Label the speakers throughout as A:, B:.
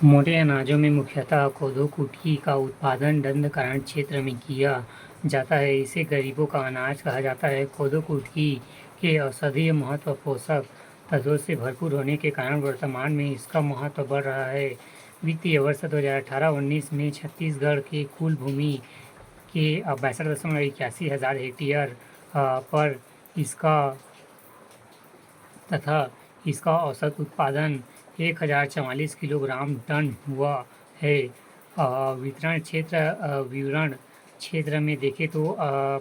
A: मोटे अनाजों में मुख्यतः कोदो कुटकी का उत्पादन दंडकारण्य क्षेत्र में किया जाता है। इसे गरीबों का अनाज कहा जाता है। कोदो कुटकी के औषधीय महत्व पोषक तत्वों से भरपूर होने के कारण वर्तमान में इसका महत्व बढ़ रहा है। वित्तीय वर्ष 2018-19 में छत्तीसगढ़ के कुल भूमि के 62.81 हजार हेक्टेयर पर इसका तथा इसका औसत उत्पादन 1044 किलोग्राम टन हुआ है। विवरण क्षेत्र में देखें तो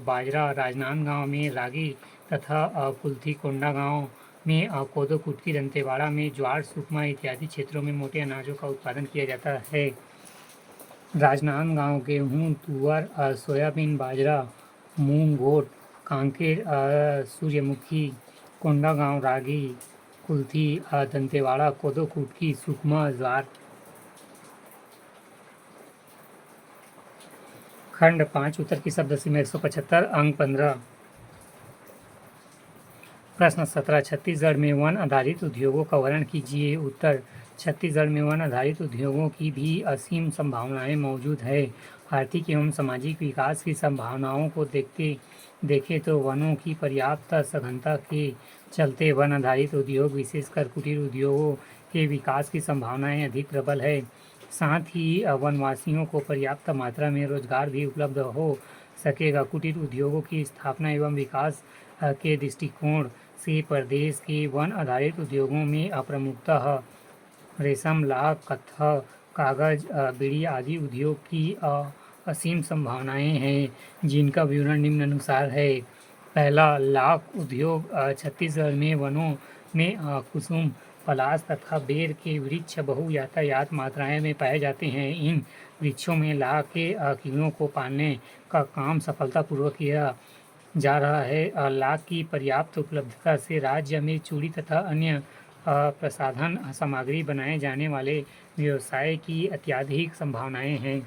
A: बाजरा राजनांदगांव में, रागी तथा कुल्थी कोंडा गांव में, कोदो कुटकी दंतेवाड़ा में, ज्वार सुकमा इत्यादि क्षेत्रों में मोटे अनाजों का उत्पादन किया जाता है। राजनांदगांव गेहूँ, तुअर, सोयाबीन, बाजरा, मूंग, गोट, कांकेर सूर्यमुखी, कोंडागांव रागी, कुल्थी, दंतेवाड़ा कोदो कुटकी, सुकमा, ज्वार। खंड 5 उत्तर की शब्द सीमा 175 अंक 15। प्रश्न 17 छत्तीसगढ़ में वन आधारित उद्योगों का वर्णन कीजिए। उत्तर छत्तीसगढ़ में वन आधारित उद्योगों की भी असीम संभावनाएं मौजूद है। आर्थिक एवं सामाजिक विकास की संभावनाओं को देखें तो वनों की पर्याप्त सघनता के चलते वन आधारित उद्योग विशेषकर कुटीर उद्योगों के विकास की संभावनाएं अधिक प्रबल है। साथ ही वनवासियों को पर्याप्त मात्रा में रोजगार भी उपलब्ध हो सकेगा। कुटीर उद्योगों की स्थापना एवं विकास के दृष्टिकोण से प्रदेश के वन आधारित उद्योगों में प्रमुखतः रेशम, लाख, कत्था, कागज, बीड़ी आदि उद्योग की असीम संभावनाएं हैं, जिनका विवरण निम्नानुसार है। पहला, लाख उद्योग। छत्तीसगढ़ में वनों में कुसुम, पलाश तथा बेर के वृक्ष बहुयातायात मात्राएं में पाए जाते हैं। इन वृक्षों में लाख के कीड़ों को पालने का काम सफलतापूर्वक किया जा रहा है। लाख की पर्याप्त उपलब्धता से राज्य में चूड़ी तथा अन्य प्रसाधन सामग्री बनाए जाने वाले व्यवसाय की अत्यधिक संभावनाएं हैं।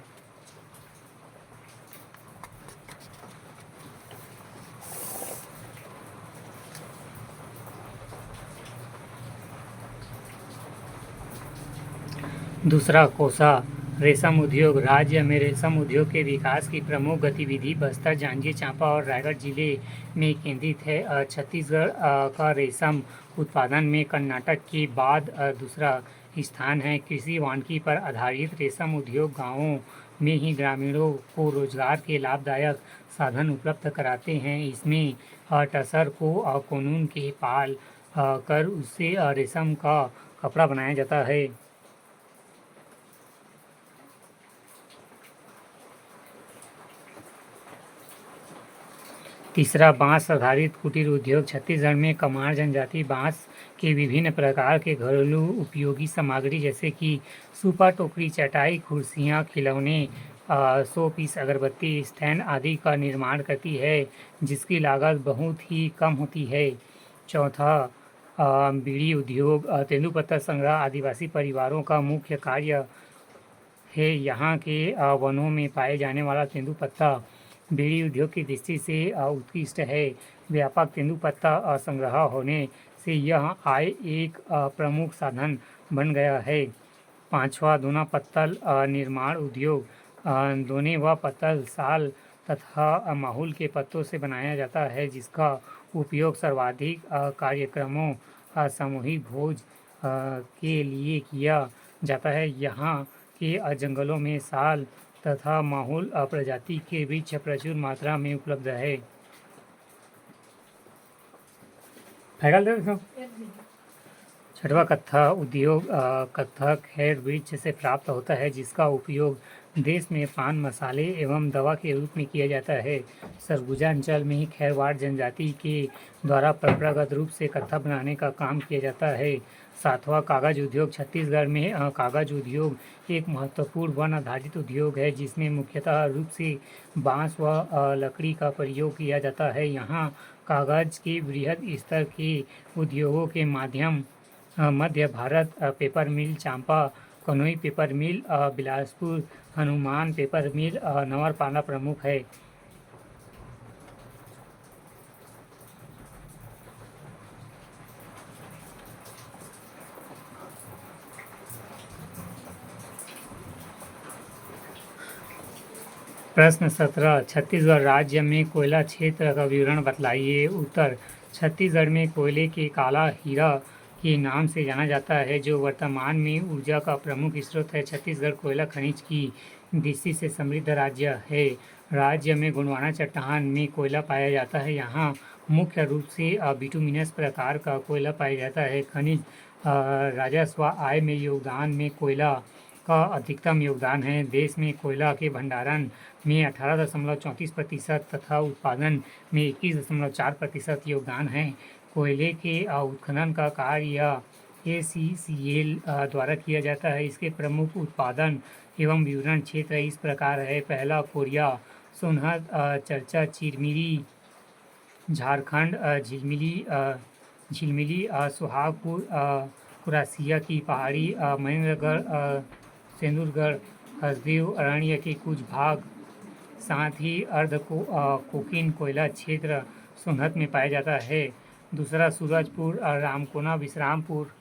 A: दूसरा, कोसा रेशम उद्योग। राज्य में रेशम उद्योग के विकास की प्रमुख गतिविधि बस्तर, जांजगीर चांपा और रायगढ़ जिले में केंद्रित है। छत्तीसगढ़ का रेशम उत्पादन में कर्नाटक के बाद दूसरा स्थान है। कृषि वानिकी पर आधारित रेशम उद्योग गांवों में ही ग्रामीणों को रोजगार के लाभदायक साधन उपलब्ध कराते हैं। इसमें टसर को कोकून के पाल कर उससे रेशम का कपड़ा बनाया जाता है। तीसरा, बांस आधारित कुटीर उद्योग। छत्तीसगढ़ में कमार जनजाति बांस के विभिन्न प्रकार के घरेलू उपयोगी सामग्री जैसे कि सूपा, टोकरी, चटाई, कुर्सियाँ, खिलौने, शो पीस, अगरबत्ती, स्टैंड आदि का निर्माण करती है, जिसकी लागत बहुत ही कम होती है। चौथा, बीड़ी उद्योग। तेंदुपत्ता संग्रह आदिवासी परिवारों का मुख्य कार्य है। यहाँ के वनों में पाए जाने वाला तेंदुपत्ता बीड़ी उद्योग की दृष्टि से उत्कृष्ट है। व्यापक तेंदुपत्ता संग्रह होने से यह आय एक प्रमुख साधन बन गया है। पांचवा, दोना पत्तल निर्माण उद्योग। दोने व पत्तल साल तथा माहुल के पत्तों से बनाया जाता है, जिसका उपयोग सर्वाधिक कार्यक्रमों, सामूहिक भोज के लिए किया जाता है। यहाँ के जंगलों में साल तथा माहुल प्रजाति के वृक्ष प्रचुर मात्रा में उपलब्ध है। छठवां, कत्था उद्योग। कत्था खैर वृक्ष से प्राप्त होता है, जिसका उपयोग देश में पान मसाले एवं दवा के रूप में किया जाता है। सरगुजा अंचल में ही खैरवाड़ जनजाति के द्वारा परंपरागत रूप से कत्था बनाने का काम किया जाता है। सातवां, कागज उद्योग। छत्तीसगढ़ में कागज उद्योग एक महत्वपूर्ण वन आधारित उद्योग है, जिसमें मुख्यतः रूप से बांस व लकड़ी का प्रयोग किया जाता है। यहाँ कागज के बृहद स्तर के उद्योगों के मध्य भारत पेपर मिल, चांपा कनोई पेपर मिल, बिलासपुर हनुमान पेपर मिल, नवरपाला प्रमुख है। प्रश्न 17 छत्तीसगढ़ राज्य में कोयला क्षेत्र का विवरण बतलाइए। उत्तर छत्तीसगढ़ में कोयले के काला हीरा के नाम से जाना जाता है, जो वर्तमान में ऊर्जा का प्रमुख स्रोत है। छत्तीसगढ़ कोयला खनिज की दृष्टि से समृद्ध राज्य है। राज्य में गोंडवाना चट्टान में कोयला पाया जाता है। यहाँ मुख्य रूप से बिटुमिनस प्रकार का कोयला पाया जाता है। खनिज राजस्व आय में योगदान में कोयला का अधिकतम योगदान है। देश में कोयला के भंडारण में 18.34% तथा उत्पादन में 21.4% योगदान है। कोयले के उत्खनन का कार्य ACCL द्वारा किया जाता है। इसके प्रमुख उत्पादन एवं विवरण क्षेत्र इस प्रकार है। पहला कोरिया, सोनहत, चरचा, चिरमिरी, झारखंड, झिलमिली, सुहागपुर, कुरासिया की पहाड़ी, महेंद्रगढ़, सेंदूरगढ़, हसदेव अरण्य के कुछ भाग, साथ ही कोकिन कोयला क्षेत्र सोनहत में पाया जाता है। दूसरा सूरजपुर, रामकोना, विश्रामपुर,